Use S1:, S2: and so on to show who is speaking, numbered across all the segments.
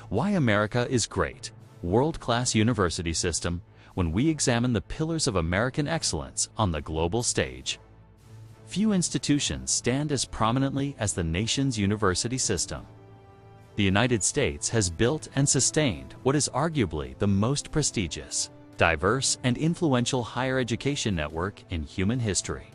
S1: Why America is great. World-class university system when we examine the pillars of American excellence on the global stage. Few institutions stand as prominently as the nation's university system. The United States has built and sustained what is arguably the most prestigious, diverse, and influential higher education network in human history.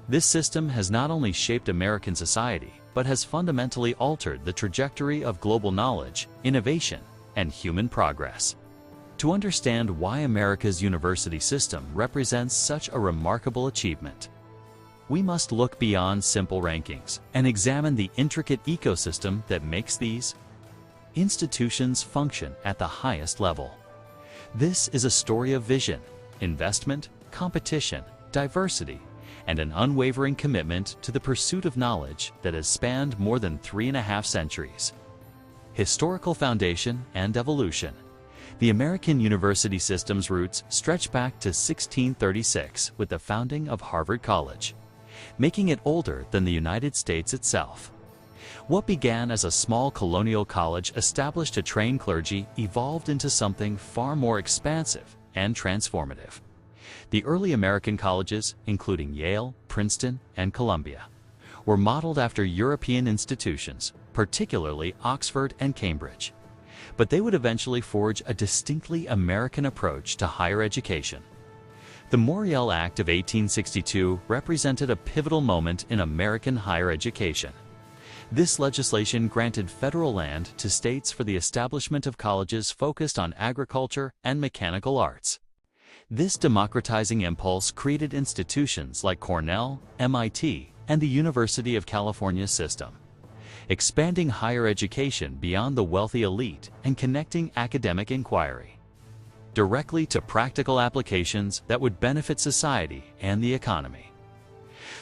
S1: This system has not only shaped American society, but has fundamentally altered the trajectory of global knowledge, innovation, and human progress. To understand why America's university system represents such a remarkable achievement, we must look beyond simple rankings and examine the intricate ecosystem that makes these institutions function at the highest level. This is a story of vision, investment, competition, diversity, and an unwavering commitment to the pursuit of knowledge that has spanned more than 3.5 centuries. Historical foundation and evolution. The American university system's roots stretch back to 1636 with the founding of Harvard College, making it older than the United States itself. What began as a small colonial college established to train clergy evolved into something far more expansive and transformative. The early American colleges, including Yale, Princeton, and Columbia, were modeled after European institutions, particularly Oxford and Cambridge. But they would eventually forge a distinctly American approach to higher education. The Morrill Act of 1862 represented a pivotal moment in American higher education. This legislation granted federal land to states for the establishment of colleges focused on agriculture and mechanical arts. This democratizing impulse created institutions like Cornell, MIT, and the University of California system, expanding higher education beyond the wealthy elite and connecting academic inquiry directly to practical applications that would benefit society and the economy.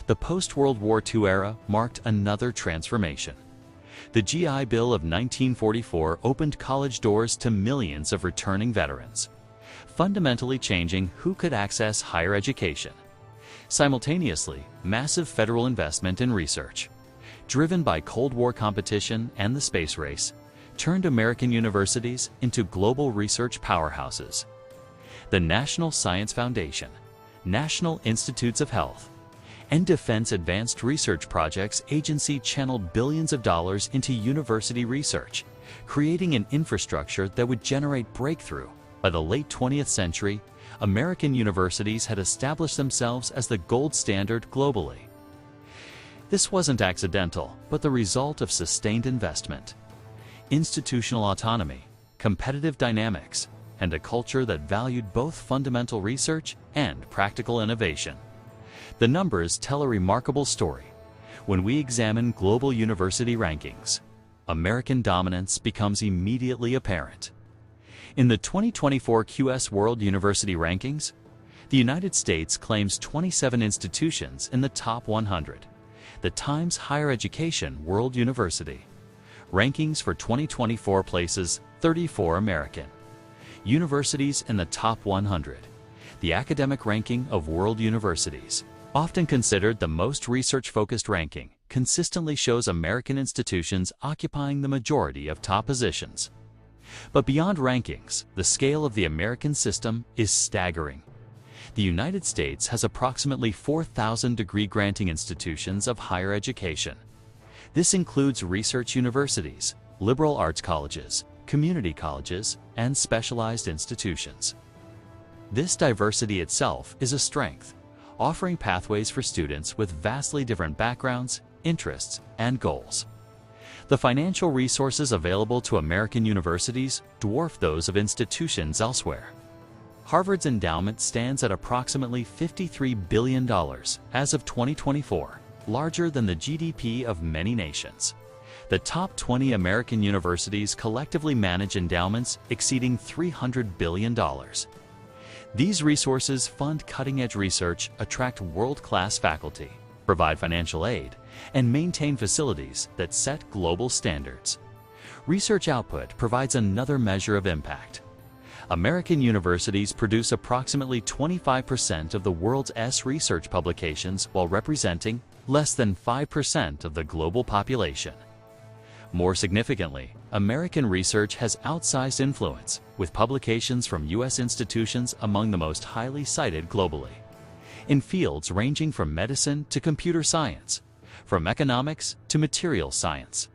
S1: The post-World War II era marked another transformation. The GI Bill of 1944 opened college doors to millions of returning veterans, fundamentally changing who could access higher education. Simultaneously, massive federal investment in research, driven by Cold War competition and the space race, turned American universities into global research powerhouses. The National Science Foundation, National Institutes of Health, and Defense Advanced Research Projects Agency channeled billions of dollars into university research, creating an infrastructure that would generate breakthrough. By the late 20th century, American universities had established themselves as the gold standard globally. This wasn't accidental, but the result of sustained investment, institutional autonomy, competitive dynamics, and a culture that valued both fundamental research and practical innovation. The numbers tell a remarkable story. When we examine global university rankings, American dominance becomes immediately apparent. In the 2024 QS World University Rankings, the United States claims 27 institutions in the top 100. The Times Higher Education World University Rankings for 2024 places 34 American universities in the top 100. The Academic Ranking of World Universities, often considered the most research-focused ranking, consistently shows American institutions occupying the majority of top positions. But beyond rankings, the scale of the American system is staggering. The United States has approximately 4,000 degree-granting institutions of higher education. This includes research universities, liberal arts colleges, community colleges, and specialized institutions. This diversity itself is a strength, offering pathways for students with vastly different backgrounds, interests, and goals. The financial resources available to American universities dwarf those of institutions elsewhere. Harvard's endowment stands at approximately $53 billion as of 2024, larger than the GDP of many nations. The top 20 American universities collectively manage endowments exceeding $300 billion. These resources fund cutting-edge research, attract world-class faculty, provide financial aid, and maintain facilities that set global standards. Research output provides another measure of impact. American universities produce approximately 25% of the world's research publications while representing less than 5% of the global population. More significantly, American research has outsized influence, with publications from U.S. institutions among the most highly cited globally. In fields ranging from medicine to computer science, from economics to material science,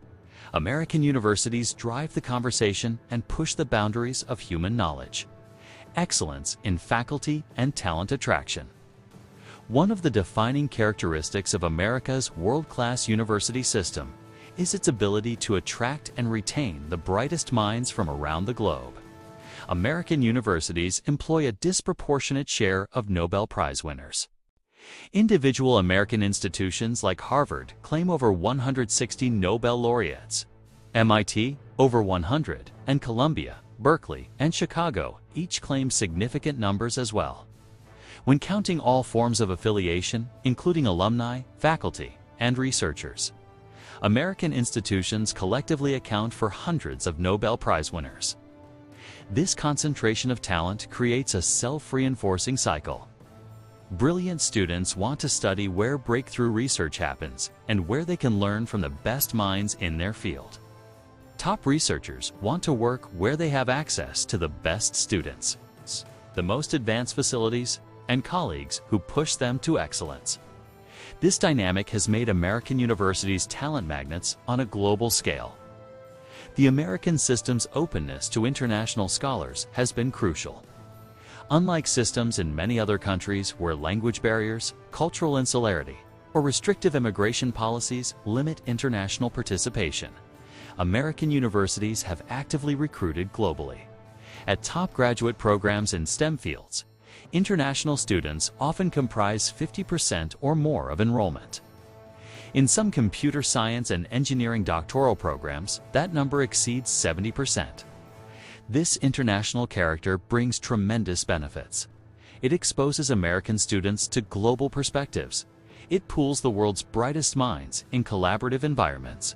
S1: American universities drive the conversation and push the boundaries of human knowledge. Excellence in faculty and talent attraction. One of the defining characteristics of America's world-class university system is its ability to attract and retain the brightest minds from around the globe. American universities employ a disproportionate share of Nobel Prize winners. Individual American institutions like Harvard claim over 160 Nobel laureates. MIT, over 100, and Columbia, Berkeley, and Chicago each claim significant numbers as well. When counting all forms of affiliation, including alumni, faculty, and researchers, American institutions collectively account for hundreds of Nobel Prize winners. This concentration of talent creates a self-reinforcing cycle. Brilliant students want to study where breakthrough research happens and where they can learn from the best minds in their field. Top researchers want to work where they have access to the best students, the most advanced facilities, and colleagues who push them to excellence. This dynamic has made American universities talent magnets on a global scale. The American system's openness to international scholars has been crucial. Unlike systems in many other countries where language barriers, cultural insularity, or restrictive immigration policies limit international participation, American universities have actively recruited globally. At top graduate programs in STEM fields, international students often comprise 50% or more of enrollment. In some computer science and engineering doctoral programs, that number exceeds 70%. This international character brings tremendous benefits. It exposes American students to global perspectives. It pools the world's brightest minds in collaborative environments.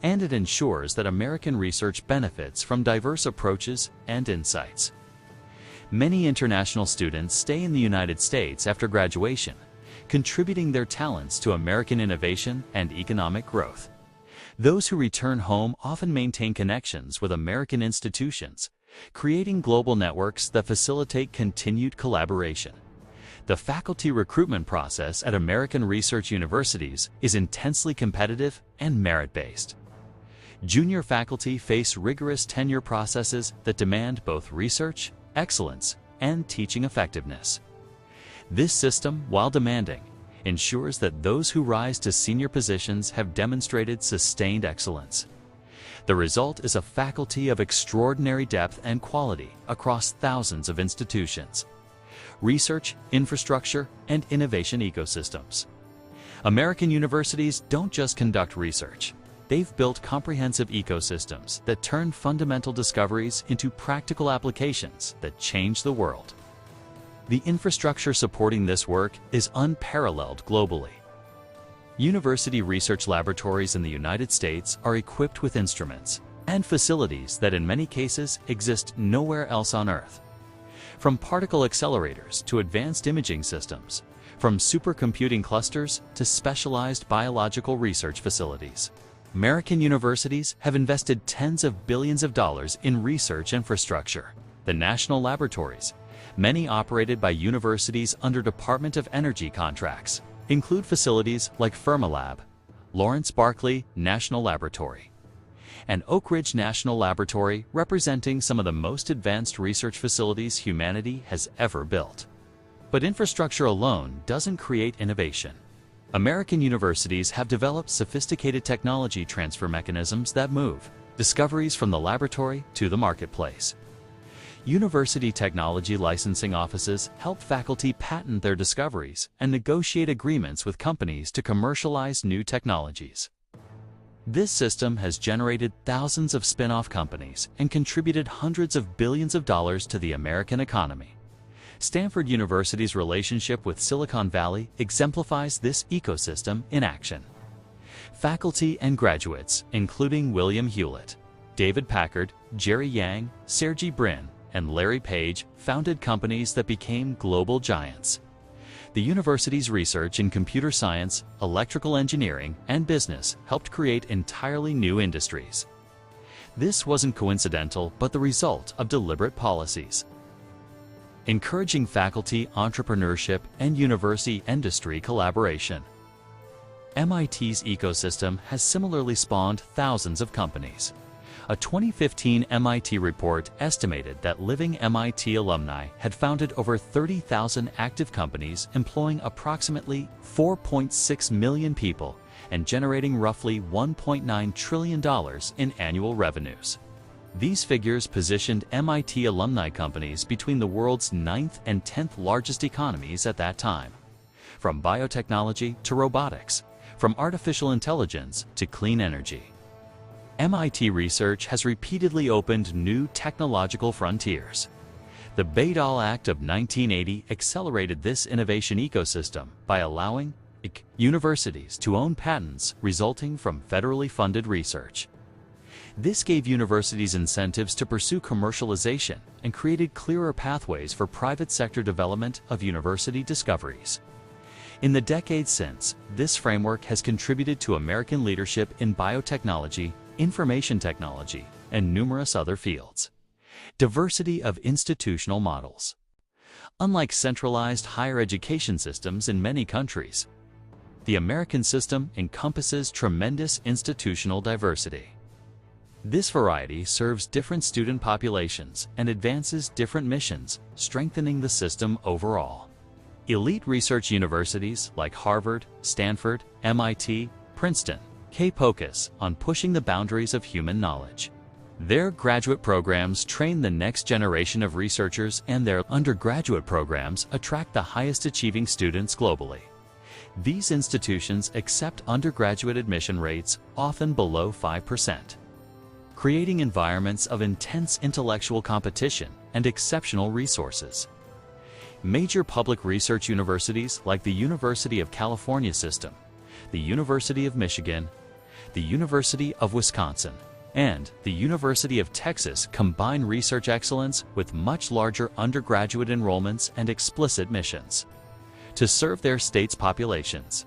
S1: And it ensures that American research benefits from diverse approaches and insights. Many international students stay in the United States after graduation, contributing their talents to American innovation and economic growth. Those who return home often maintain connections with American institutions, creating global networks that facilitate continued collaboration. The faculty recruitment process at American research universities is intensely competitive and merit-based. Junior faculty face rigorous tenure processes that demand both research, excellence, and teaching effectiveness. This system, while demanding, ensures that those who rise to senior positions have demonstrated sustained excellence. The result is a faculty of extraordinary depth and quality across thousands of institutions, research, infrastructure, and innovation ecosystems. American universities don't just conduct research. They've built comprehensive ecosystems that turn fundamental discoveries into practical applications that change the world. The infrastructure supporting this work is unparalleled globally. University research laboratories in the United States are equipped with instruments and facilities that in many cases exist nowhere else on Earth. From particle accelerators to advanced imaging systems, from supercomputing clusters to specialized biological research facilities, American universities have invested tens of billions of dollars in research infrastructure. The national laboratories, many operated by universities under Department of Energy contracts, include facilities like Fermilab, Lawrence Berkeley National Laboratory, and Oak Ridge National Laboratory, representing some of the most advanced research facilities humanity has ever built. But infrastructure alone doesn't create innovation. American universities have developed sophisticated technology transfer mechanisms that move discoveries from the laboratory to the marketplace. University technology licensing offices help faculty patent their discoveries and negotiate agreements with companies to commercialize new technologies. This system has generated thousands of spin-off companies and contributed hundreds of billions of dollars to the American economy. Stanford University's relationship with Silicon Valley exemplifies this ecosystem in action. Faculty and graduates, including William Hewlett, David Packard, Jerry Yang, Sergey Brin, and Larry Page, founded companies that became global giants. The university's research in computer science, electrical engineering, and business helped create entirely new industries. This wasn't coincidental, but the result of deliberate policies. Encouraging faculty entrepreneurship and university-industry collaboration. MIT's ecosystem has similarly spawned thousands of companies. A 2015 MIT report estimated that living MIT alumni had founded over 30,000 active companies employing approximately 4.6 million people and generating roughly $1.9 trillion in annual revenues. These figures positioned MIT alumni companies between the world's 9th and 10th largest economies at that time. From biotechnology to robotics, from artificial intelligence to clean energy. MIT research has repeatedly opened new technological frontiers. The Bayh-Dole Act of 1980 accelerated this innovation ecosystem by allowing universities to own patents resulting from federally funded research. This gave universities incentives to pursue commercialization and created clearer pathways for private sector development of university discoveries. In the decades since, this framework has contributed to American leadership in biotechnology, information technology, and numerous other fields. Diversity of institutional models. Unlike centralized higher education systems in many countries, the American system encompasses tremendous institutional diversity. This variety serves different student populations and advances different missions, strengthening the system overall. Elite research universities like Harvard, Stanford, MIT, Princeton focus on pushing the boundaries of human knowledge. Their graduate programs train the next generation of researchers, and their undergraduate programs attract the highest achieving students globally. These institutions accept undergraduate admission rates often below 5%. Creating environments of intense intellectual competition and exceptional resources. Major public research universities like the University of California System, the University of Michigan, the University of Wisconsin, and the University of Texas combine research excellence with much larger undergraduate enrollments and explicit missions to serve their state's populations.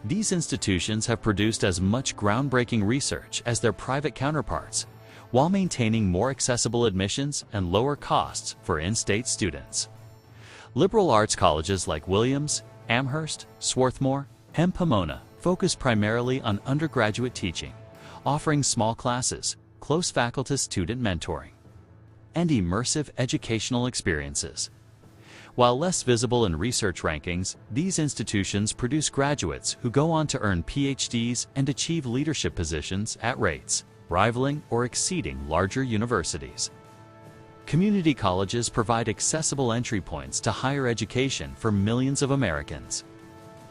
S1: These institutions have produced as much groundbreaking research as their private counterparts, while maintaining more accessible admissions and lower costs for in-state students. Liberal arts colleges like Williams, Amherst, Swarthmore, and Pomona focus primarily on undergraduate teaching, offering small classes, close faculty-student mentoring, and immersive educational experiences. While less visible in research rankings, these institutions produce graduates who go on to earn PhDs and achieve leadership positions at rates rivaling or exceeding larger universities. Community colleges provide accessible entry points to higher education for millions of Americans,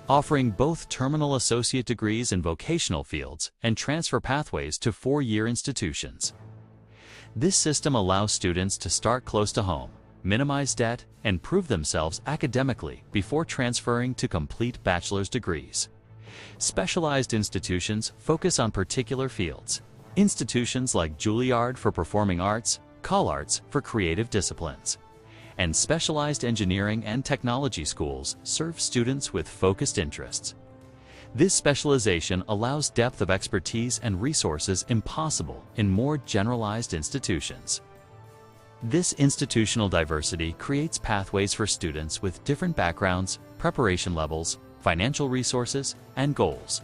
S1: offering both terminal associate degrees in vocational fields and transfer pathways to four-year institutions. This system allows students to start close to home, minimize debt, and prove themselves academically before transferring to complete bachelor's degrees. Specialized institutions focus on particular fields. Institutions like Juilliard for performing arts, CalArts for creative disciplines, and specialized engineering and technology schools serve students with focused interests. This specialization allows depth of expertise and resources impossible in more generalized institutions. This institutional diversity creates pathways for students with different backgrounds, preparation levels, financial resources, and goals.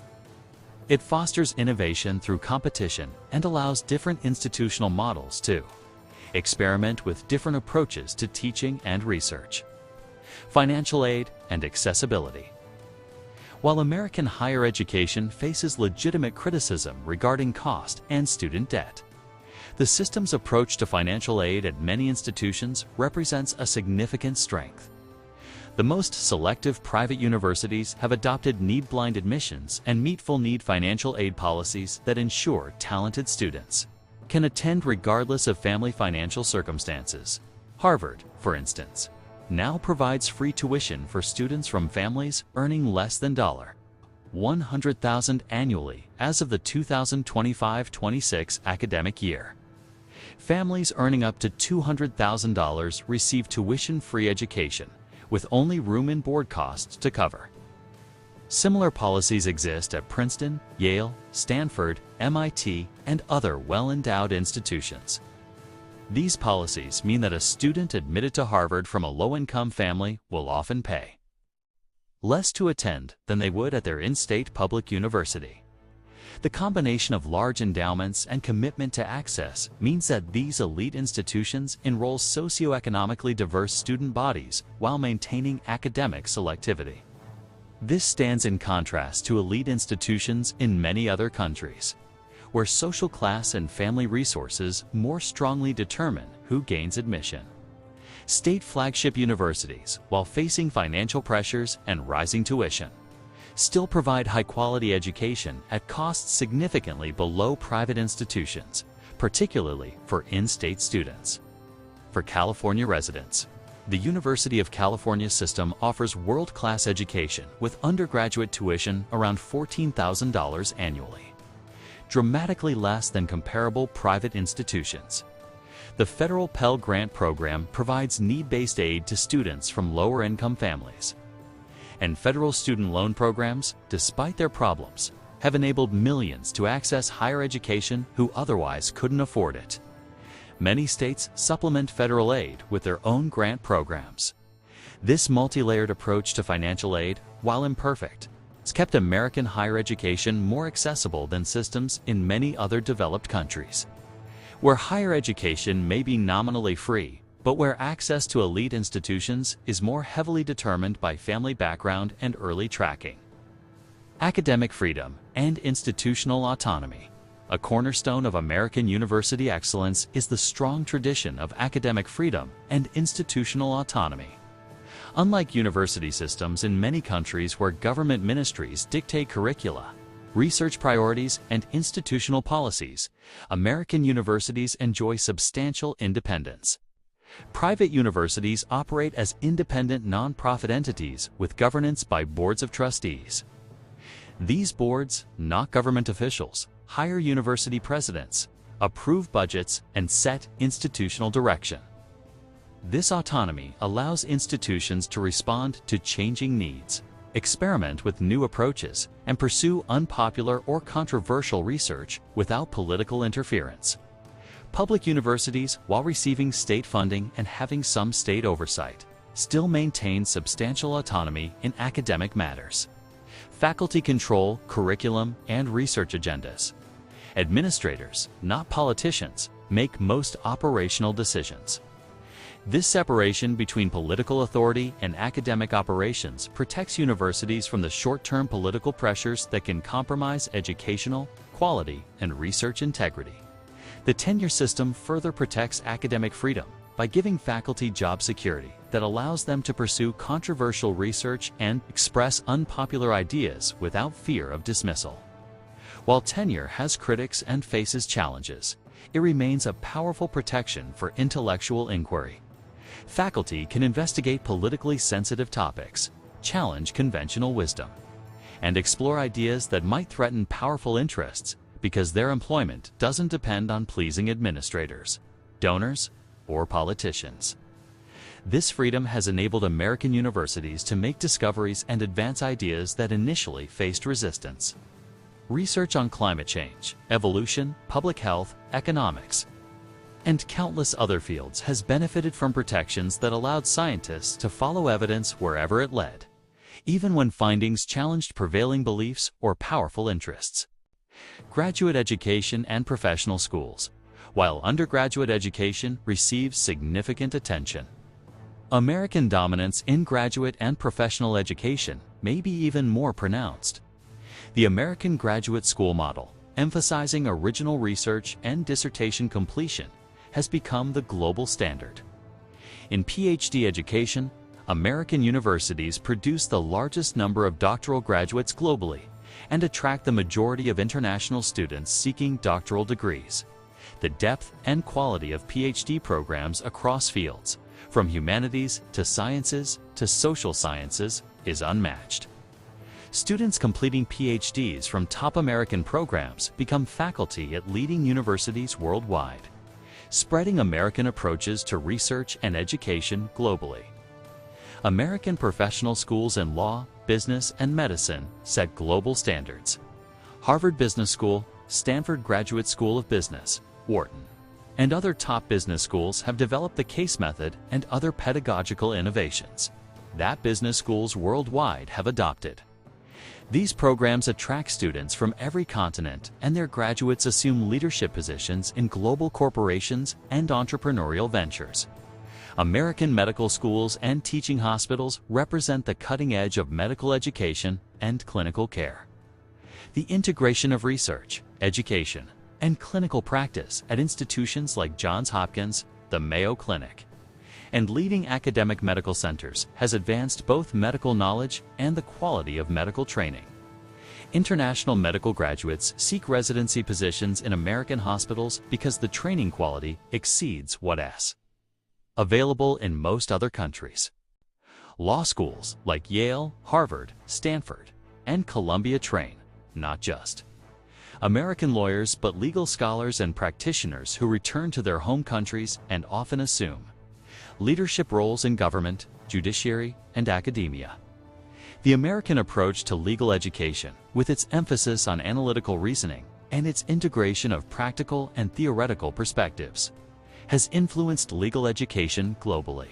S1: It fosters innovation through competition and allows different institutional models to experiment with different approaches to teaching and research. Financial aid and accessibility. While American higher education faces legitimate criticism regarding cost and student debt, the system's approach to financial aid at many institutions represents a significant strength. The most selective private universities have adopted need-blind admissions and meet full-need financial aid policies that ensure talented students can attend regardless of family financial circumstances. Harvard, for instance, now provides free tuition for students from families earning less than $100,000 annually as of the 2025-26 academic year. Families earning up to $200,000 receive tuition-free education, with only room and board costs to cover. Similar policies exist at Princeton, Yale, Stanford, MIT, and other well-endowed institutions. These policies mean that a student admitted to Harvard from a low-income family will often pay less to attend than they would at their in-state public university. The combination of large endowments and commitment to access means that these elite institutions enroll socioeconomically diverse student bodies while maintaining academic selectivity. This stands in contrast to elite institutions in many other countries, where social class and family resources more strongly determine who gains admission. State flagship universities, while facing financial pressures and rising tuition, still provide high-quality education at costs significantly below private institutions, particularly for in-state students. For California residents, the University of California system offers world-class education with undergraduate tuition around $14,000 annually, dramatically less than comparable private institutions. The federal Pell Grant program provides need-based aid to students from lower-income families. And federal student loan programs, despite their problems, have enabled millions to access higher education who otherwise couldn't afford it. Many states supplement federal aid with their own grant programs. This multi-layered approach to financial aid, while imperfect, has kept American higher education more accessible than systems in many other developed countries, where higher education may be nominally free, but where access to elite institutions is more heavily determined by family background and early tracking. Academic freedom and institutional autonomy. A cornerstone of American university excellence is the strong tradition of academic freedom and institutional autonomy. Unlike university systems in many countries where government ministries dictate curricula, research priorities, and institutional policies, American universities enjoy substantial independence. Private universities operate as independent nonprofit entities with governance by boards of trustees. These boards, not government officials, hire university presidents, approve budgets, and set institutional direction. This autonomy allows institutions to respond to changing needs, experiment with new approaches, and pursue unpopular or controversial research without political interference. Public universities, while receiving state funding and having some state oversight, still maintain substantial autonomy in academic matters. Faculty control curriculum and research agendas. Administrators, not politicians, make most operational decisions. This separation between political authority and academic operations protects universities from the short-term political pressures that can compromise educational quality and research integrity. The tenure system further protects academic freedom by giving faculty job security that allows them to pursue controversial research and express unpopular ideas without fear of dismissal. While tenure has critics and faces challenges, it remains a powerful protection for intellectual inquiry. Faculty can investigate politically sensitive topics, challenge conventional wisdom, and explore ideas that might threaten powerful interests because their employment doesn't depend on pleasing administrators, donors, or politicians. This freedom has enabled American universities to make discoveries and advance ideas that initially faced resistance. Research on climate change, evolution, public health, economics, and countless other fields has benefited from protections that allowed scientists to follow evidence wherever it led, even when findings challenged prevailing beliefs or powerful interests. Graduate education and professional schools, while undergraduate education receives significant attention. American dominance in graduate and professional education may be even more pronounced. The American graduate school model, emphasizing original research and dissertation completion, has become the global standard. In PhD education, American universities produce the largest number of doctoral graduates globally and attract the majority of international students seeking doctoral degrees. The depth and quality of PhD programs across fields, from humanities to sciences to social sciences, is unmatched. Students completing PhDs from top American programs become faculty at leading universities worldwide, spreading American approaches to research and education globally. American professional schools in law, business, and medicine set global standards. Harvard Business School, Stanford Graduate School of Business, Wharton, and other top business schools have developed the case method and other pedagogical innovations that business schools worldwide have adopted. These programs attract students from every continent, and their graduates assume leadership positions in global corporations and entrepreneurial ventures. American medical schools and teaching hospitals represent the cutting edge of medical education and clinical care. The integration of research, education, and clinical practice at institutions like Johns Hopkins, the Mayo Clinic, and leading academic medical centers has advanced both medical knowledge and the quality of medical training. International medical graduates seek residency positions in American hospitals because the training quality exceeds what's available in most other countries. Law schools like Yale, Harvard, Stanford, and Columbia train not just American lawyers but legal scholars and practitioners who return to their home countries and often assume leadership roles in government, judiciary, and academia. The American approach to legal education, with its emphasis on analytical reasoning and its integration of practical and theoretical perspectives, has influenced legal education globally.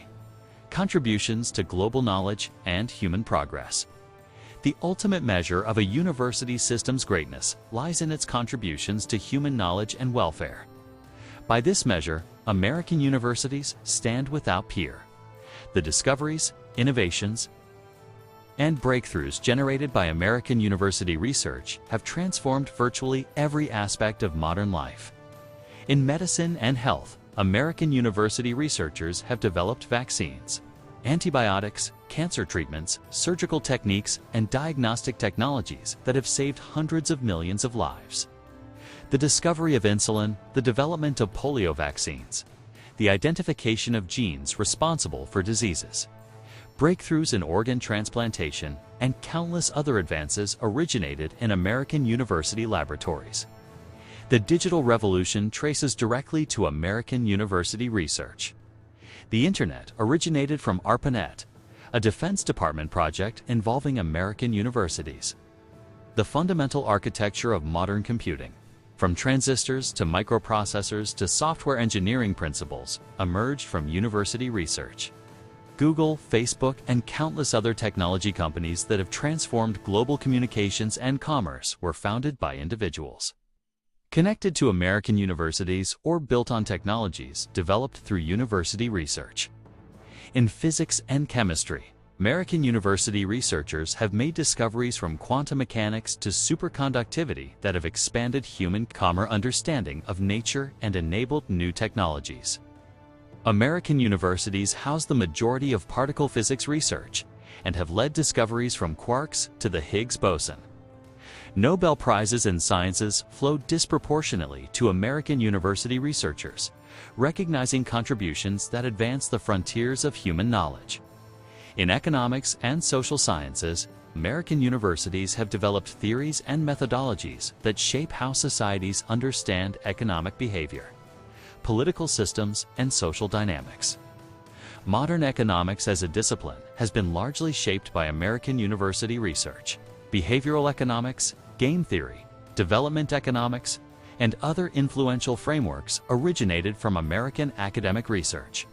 S1: Contributions to global knowledge and human progress. The ultimate measure of a university system's greatness lies in its contributions to human knowledge and welfare. By this measure, American universities stand without peer. The discoveries, innovations, and breakthroughs generated by American university research have transformed virtually every aspect of modern life. In medicine and health, American university researchers have developed vaccines, antibiotics, cancer treatments, surgical techniques, and diagnostic technologies that have saved hundreds of millions of lives. The discovery of insulin, the development of polio vaccines, the identification of genes responsible for diseases, breakthroughs in organ transplantation, and countless other advances originated in American university laboratories. The digital revolution traces directly to American university research. The Internet originated from ARPANET, a Defense Department project involving American universities. The fundamental architecture of modern computing, from transistors to microprocessors to software engineering principles, emerged from university research. Google, Facebook, and countless other technology companies that have transformed global communications and commerce were founded by individuals connected to American universities or built on technologies developed through university research. In physics and chemistry, American university researchers have made discoveries from quantum mechanics to superconductivity that have expanded human common understanding of nature and enabled new technologies. American universities house the majority of particle physics research and have led discoveries from quarks to the Higgs boson. Nobel Prizes in sciences flow disproportionately to American university researchers, recognizing contributions that advance the frontiers of human knowledge. In economics and social sciences, American universities have developed theories and methodologies that shape how societies understand economic behavior, political systems, and social dynamics. Modern economics as a discipline has been largely shaped by American university research. Behavioral economics, game theory, development economics, and other influential frameworks originated from American academic research.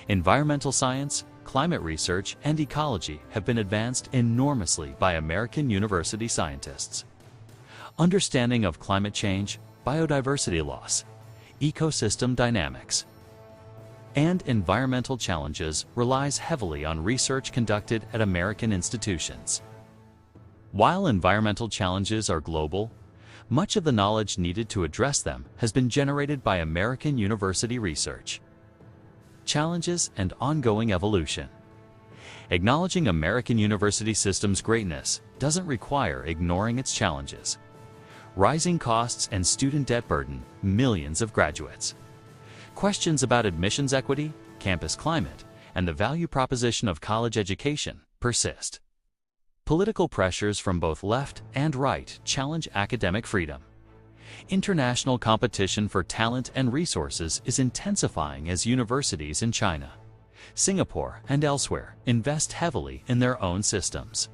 S1: Environmental science, climate research, and ecology have been advanced enormously by American university scientists. Understanding of climate change, biodiversity loss, ecosystem dynamics, and environmental challenges relies heavily on research conducted at American institutions. While environmental challenges are global, much of the knowledge needed to address them has been generated by American university research. Challenges and ongoing evolution. Acknowledging American university system's greatness doesn't require ignoring its challenges. Rising costs and student debt burden millions of graduates. Questions about admissions equity, campus climate, and the value proposition of college education persist. Political pressures from both left and right challenge academic freedom. International competition for talent and resources is intensifying as universities in China, Singapore and elsewhere invest heavily in their own systems.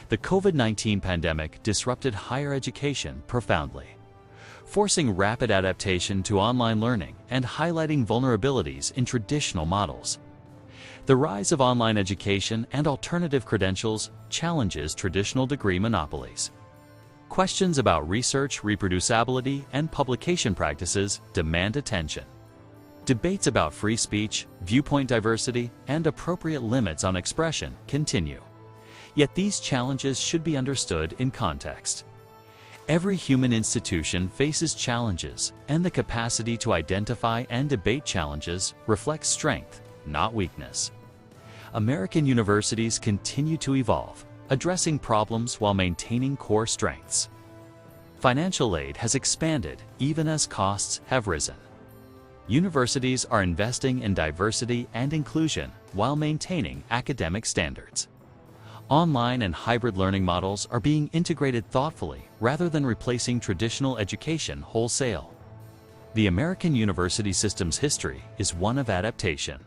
S1: The COVID-19 pandemic disrupted higher education profoundly, forcing rapid adaptation to online learning and highlighting vulnerabilities in traditional models. The rise of online education and alternative credentials challenges traditional degree monopolies. Questions about research, reproducibility, and publication practices demand attention. Debates about free speech, viewpoint diversity, and appropriate limits on expression continue. Yet these challenges should be understood in context. Every human institution faces challenges, and the capacity to identify and debate challenges reflects strength, not weakness. American universities continue to evolve, addressing problems while maintaining core strengths. Financial aid has expanded even as costs have risen. Universities are investing in diversity and inclusion while maintaining academic standards. Online and hybrid learning models are being integrated thoughtfully rather than replacing traditional education wholesale. The American university system's history is one of adaptation.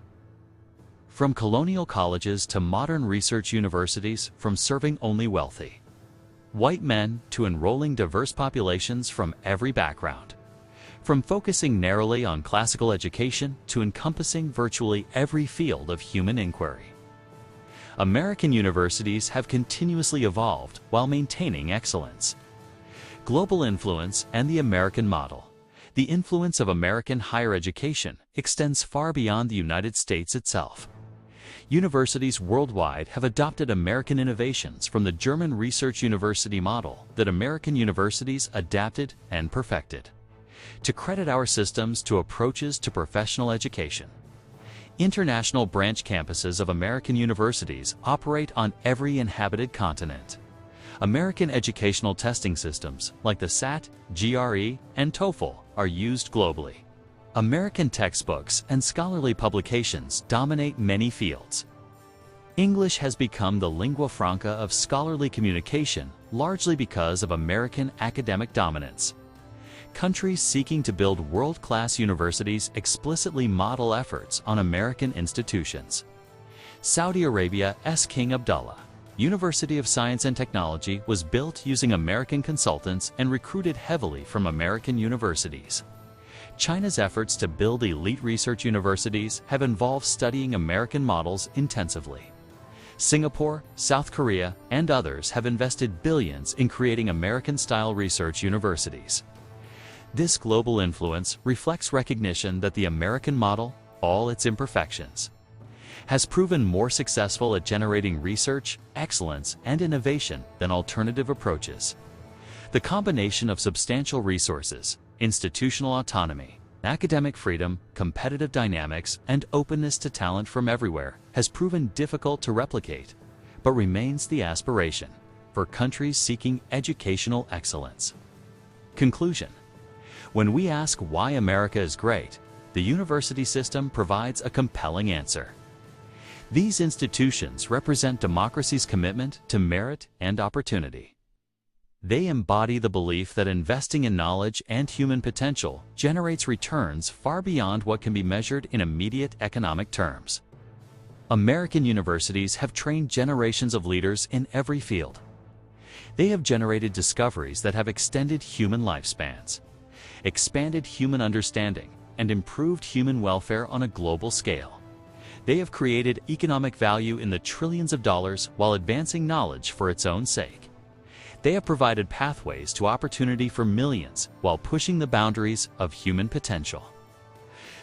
S1: From colonial colleges to modern research universities, from serving only wealthy white men to enrolling diverse populations from every background, from focusing narrowly on classical education to encompassing virtually every field of human inquiry. American universities have continuously evolved while maintaining excellence. Global influence and the American model. The influence of American higher education extends far beyond the United States itself. Universities worldwide have adopted American innovations from the German research university model that American universities adapted and perfected to credit our systems to approaches to professional education. International branch campuses of American universities operate on every inhabited continent. American educational testing systems like the SAT, GRE, and TOEFL are used globally. American textbooks and scholarly publications dominate many fields. English has become the lingua franca of scholarly communication, largely because of American academic dominance. Countries seeking to build world-class universities explicitly model efforts on American institutions. Saudi Arabia's King Abdullah University of Science and Technology was built using American consultants and recruited heavily from American universities. China's efforts to build elite research universities have involved studying American models intensively. Singapore, South Korea, and others have invested billions in creating American-style research universities. This global influence reflects recognition that the American model, all its imperfections, has proven more successful at generating research, excellence, and innovation than alternative approaches. The combination of substantial resources, institutional autonomy, academic freedom, competitive dynamics, and openness to talent from everywhere has proven difficult to replicate, but remains the aspiration for countries seeking educational excellence. Conclusion: when we ask why America is great, the university system provides a compelling answer. These institutions represent democracy's commitment to merit and opportunity. They embody the belief that investing in knowledge and human potential generates returns far beyond what can be measured in immediate economic terms. American universities have trained generations of leaders in every field. They have generated discoveries that have extended human lifespans, expanded human understanding, and improved human welfare on a global scale. They have created economic value in the trillions of dollars while advancing knowledge for its own sake. They have provided pathways to opportunity for millions while pushing the boundaries of human potential.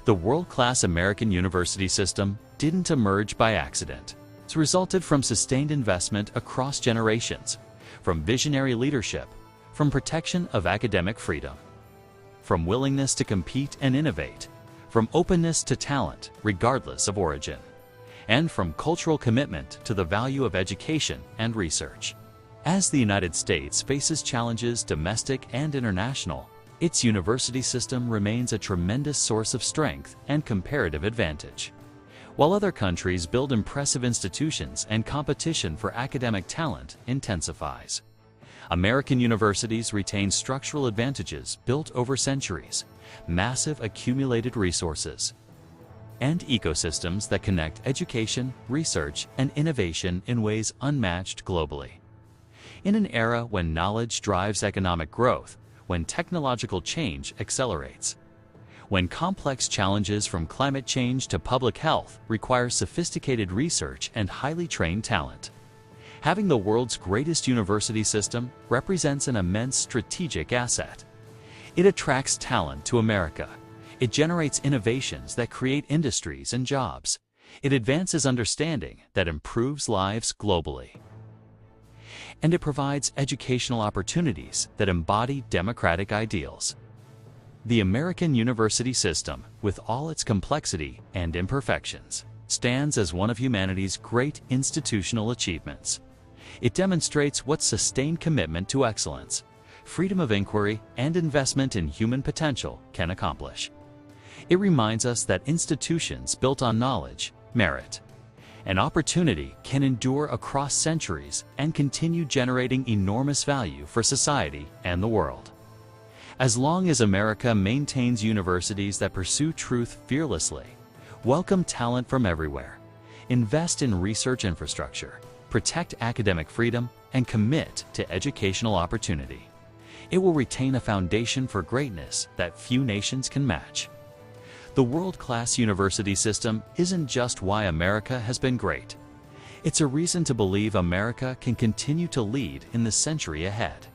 S1: The world-class American university system didn't emerge by accident. It's resulted from sustained investment across generations, from visionary leadership, from protection of academic freedom, from willingness to compete and innovate, from openness to talent regardless of origin, and from cultural commitment to the value of education and research. As the United States faces challenges domestic and international, its university system remains a tremendous source of strength and comparative advantage. While other countries build impressive institutions and competition for academic talent intensifies, American universities retain structural advantages built over centuries, massive accumulated resources, and ecosystems that connect education, research, and innovation in ways unmatched globally. In an era when knowledge drives economic growth, when technological change accelerates, when complex challenges from climate change to public health require sophisticated research and highly trained talent, having the world's greatest university system represents an immense strategic asset. It attracts talent to America. It generates innovations that create industries and jobs. It advances understanding that improves lives globally. And it provides educational opportunities that embody democratic ideals. The American university system, with all its complexity and imperfections, stands as one of humanity's great institutional achievements. It demonstrates what sustained commitment to excellence, freedom of inquiry, and investment in human potential can accomplish. It reminds us that institutions built on knowledge, merit, and opportunity can endure across centuries and continue generating enormous value for society and the world. As long as America maintains universities that pursue truth fearlessly, welcome talent from everywhere, invest in research infrastructure, protect academic freedom, and commit to educational opportunity, it will retain a foundation for greatness that few nations can match. The world-class university system isn't just why America has been great. It's a reason to believe America can continue to lead in the century ahead.